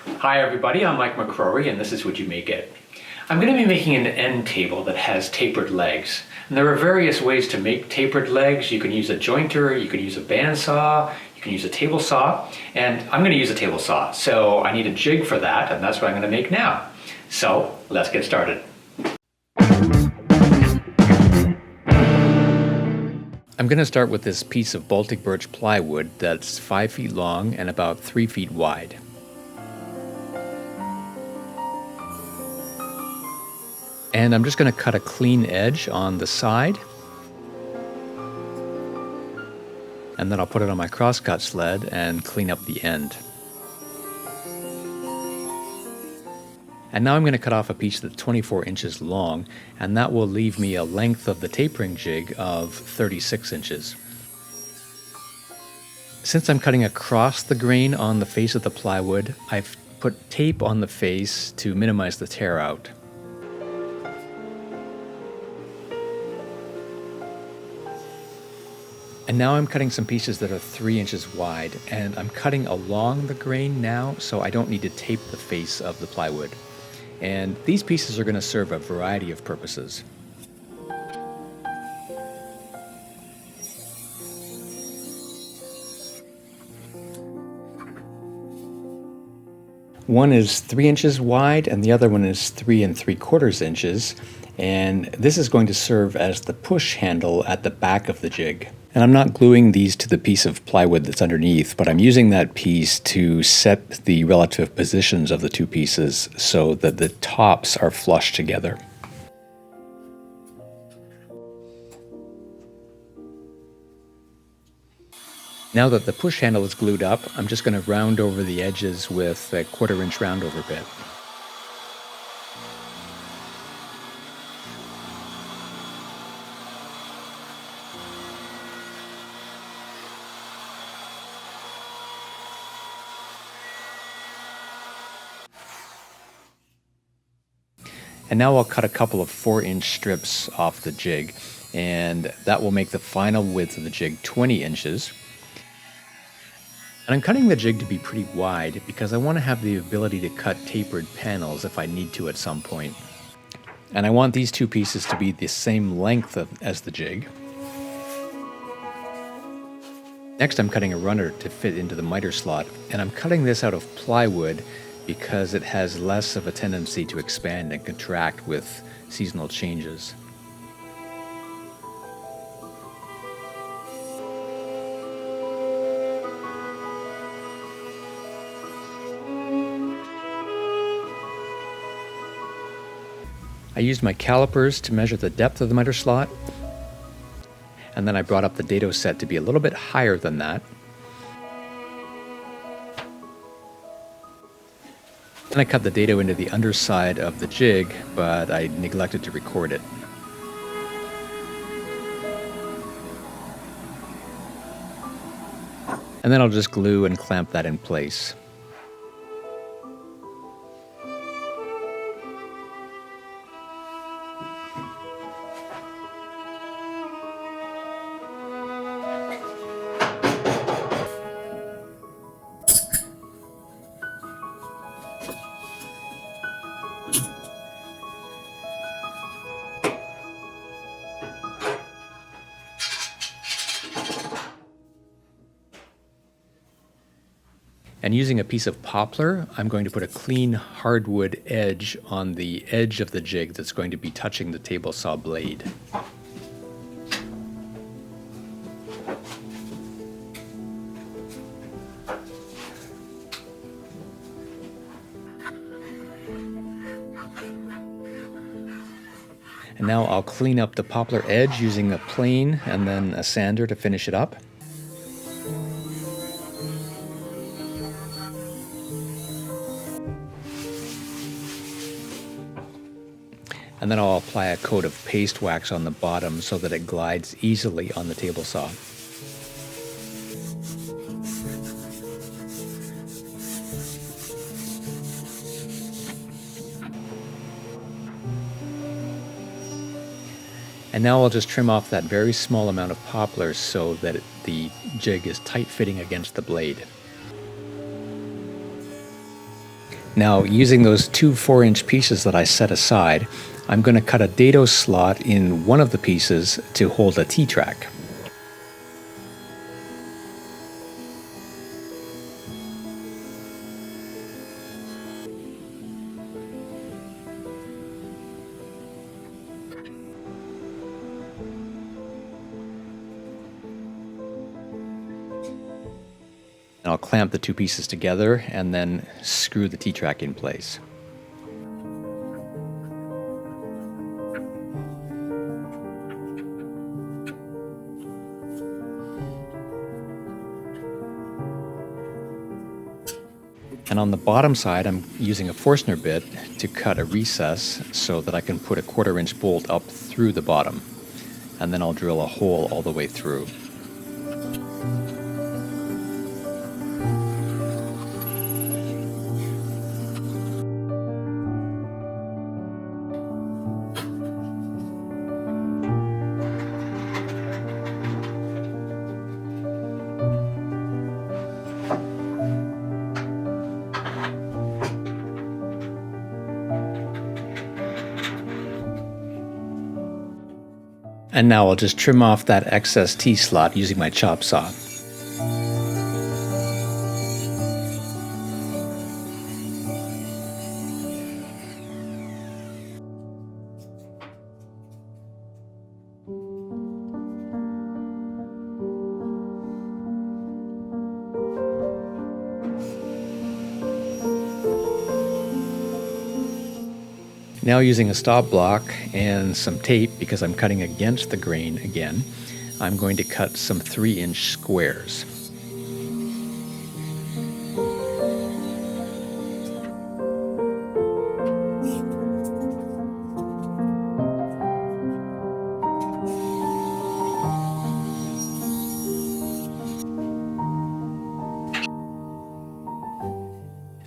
Hi everybody, I'm Mike McCrory and this is Would You Make It. I'm going to be making an end table that has tapered legs. And there are various ways to make tapered legs. You can use a jointer, you can use a bandsaw, you can use a table saw, and I'm going to use a table saw. So I need a jig for that, and that's what I'm going to make now. So let's get started. I'm going to start with this piece of Baltic birch plywood that's 5 feet long and about 3 feet wide. And I'm just going to cut a clean edge on the side. And then I'll put it on my crosscut sled and clean up the end. And now I'm going to cut off a piece that's 24 inches long, and that will leave me a length of the tapering jig of 36 inches. Since I'm cutting across the grain on the face of the plywood, I've put tape on the face to minimize the tear out. And now I'm cutting some pieces that are 3 inches wide, and I'm cutting along the grain now, so I don't need to tape the face of the plywood. And these pieces are going to serve a variety of purposes. One is 3 inches wide, and the other one is 3 3/4 inches, and this is going to serve as the push handle at the back of the jig. And I'm not gluing these to the piece of plywood that's underneath, but I'm using that piece to set the relative positions of the two pieces so that the tops are flush together. Now that the push handle is glued up, I'm just going to round over the edges with a 1/4 inch roundover bit. And now I'll cut a couple of 4-inch strips off the jig, and that will make the final width of the jig 20 inches. And I'm cutting the jig to be pretty wide because I want to have the ability to cut tapered panels if I need to at some point. And I want these two pieces to be the same length as the jig. Next, I'm cutting a runner to fit into the miter slot, and I'm cutting this out of plywood because it has less of a tendency to expand and contract with seasonal changes. I used my calipers to measure the depth of the miter slot, and then I brought up the dado set to be a little bit higher than that. Then I cut the dado into the underside of the jig, but I neglected to record it. And then I'll just glue and clamp that in place. And using a piece of poplar, I'm going to put a clean hardwood edge on the edge of the jig that's going to be touching the table saw blade. And now I'll clean up the poplar edge using a plane and then a sander to finish it up. And then I'll apply a coat of paste wax on the bottom so that it glides easily on the table saw. And now I'll just trim off that very small amount of poplar so that the jig is tight fitting against the blade. Now, using those two 4-inch pieces that I set aside, I'm going to cut a dado slot in one of the pieces to hold a T-track. And I'll clamp the two pieces together and then screw the T-track in place. And on the bottom side, I'm using a Forstner bit to cut a recess so that I can put a 1/4-inch bolt up through the bottom. And then I'll drill a hole all the way through. And now I'll just trim off that excess T-slot using my chop saw. Now using a stop block and some tape, because I'm cutting against the grain again, I'm going to cut some 3-inch squares.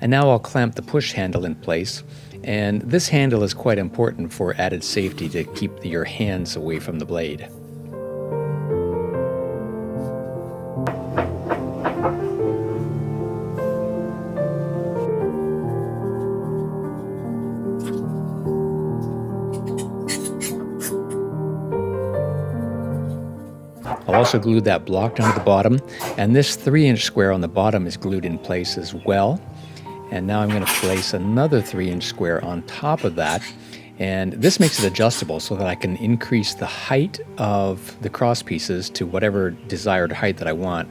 And now I'll clamp the push handle in place, and this handle is quite important for added safety to keep your hands away from the blade. I'll also glue that block down to the bottom, and this 3-inch square on the bottom is glued in place as well. And now I'm going to place another 3-inch square on top of that, and this makes it adjustable so that I can increase the height of the cross pieces to whatever desired height that I want.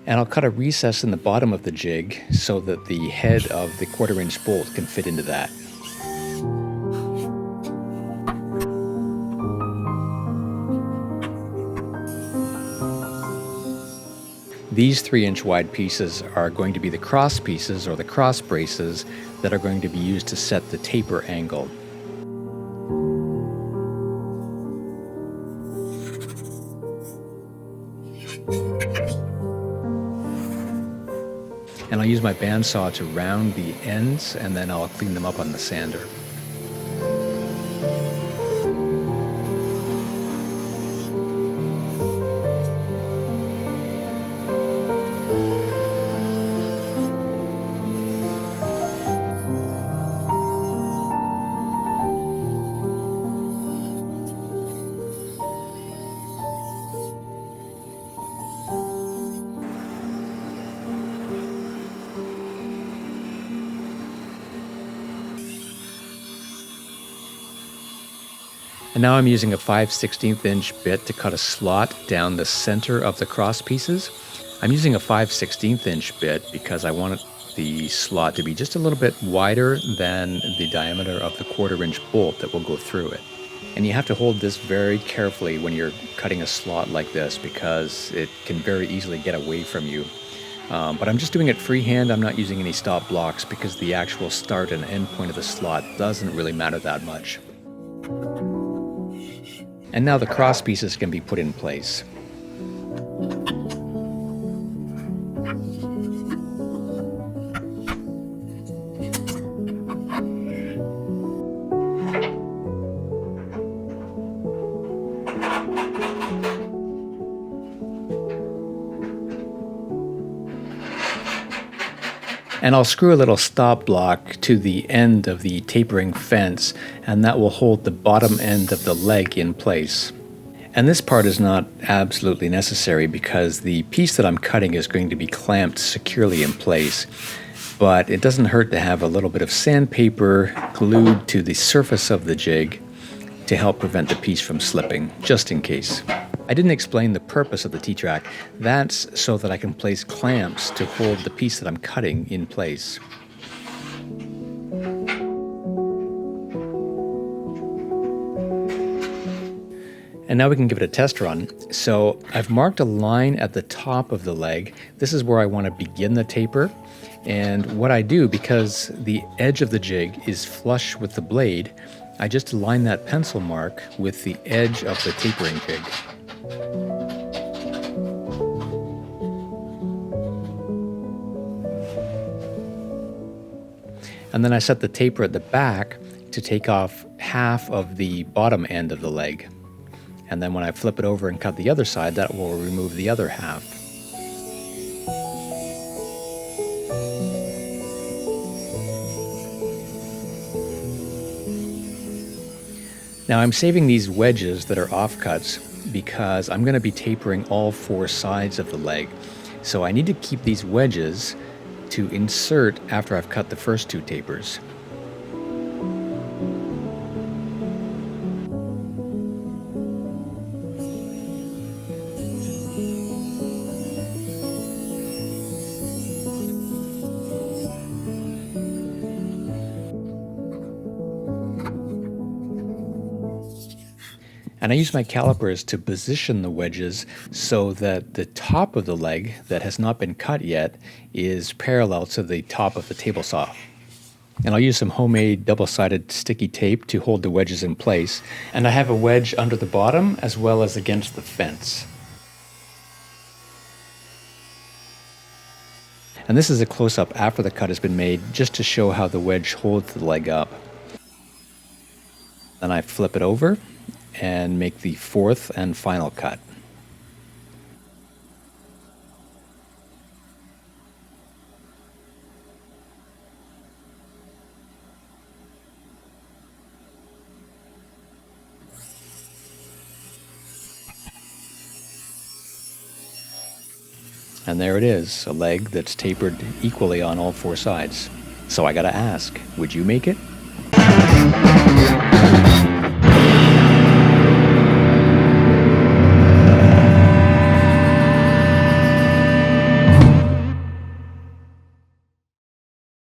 And I'll cut a recess in the bottom of the jig so that the head of the 1/4-inch bolt can fit into that. These 3-inch wide pieces are going to be the cross pieces, or the cross braces, that are going to be used to set the taper angle. And I'll use my bandsaw to round the ends, and then I'll clean them up on the sander. And now I'm using a 5/16" bit to cut a slot down the center of the cross pieces. I'm using a 5/16" bit because I want the slot to be just a little bit wider than the diameter of the 1/4-inch bolt that will go through it. And you have to hold this very carefully when you're cutting a slot like this, because it can very easily get away from you. But I'm just doing it freehand. I'm not using any stop blocks because the actual start and end point of the slot doesn't really matter that much. And now the cross pieces can be put in place. And I'll screw a little stop block to the end of the tapering fence, and that will hold the bottom end of the leg in place. And this part is not absolutely necessary because the piece that I'm cutting is going to be clamped securely in place. But it doesn't hurt to have a little bit of sandpaper glued to the surface of the jig to help prevent the piece from slipping, just in case. I didn't explain the purpose of the T-track. That's so that I can place clamps to hold the piece that I'm cutting in place. And now we can give it a test run. So I've marked a line at the top of the leg. This is where I want to begin the taper. And what I do, because the edge of the jig is flush with the blade, I just align that pencil mark with the edge of the tapering jig. And then I set the taper at the back to take off half of the bottom end of the leg. And then when I flip it over and cut the other side, that will remove the other half. Now I'm saving these wedges that are offcuts because I'm going to be tapering all 4 sides of the leg. So I need to keep these wedges to insert after I've cut the first 2 tapers. And I use my calipers to position the wedges so that the top of the leg that has not been cut yet is parallel to the top of the table saw. And I'll use some homemade double-sided sticky tape to hold the wedges in place. And I have a wedge under the bottom as well as against the fence. And this is a close-up after the cut has been made, just to show how the wedge holds the leg up. Then I flip it over and make the 4th and final cut. And there it is, a leg that's tapered equally on all 4 sides. So I gotta ask, would you make it?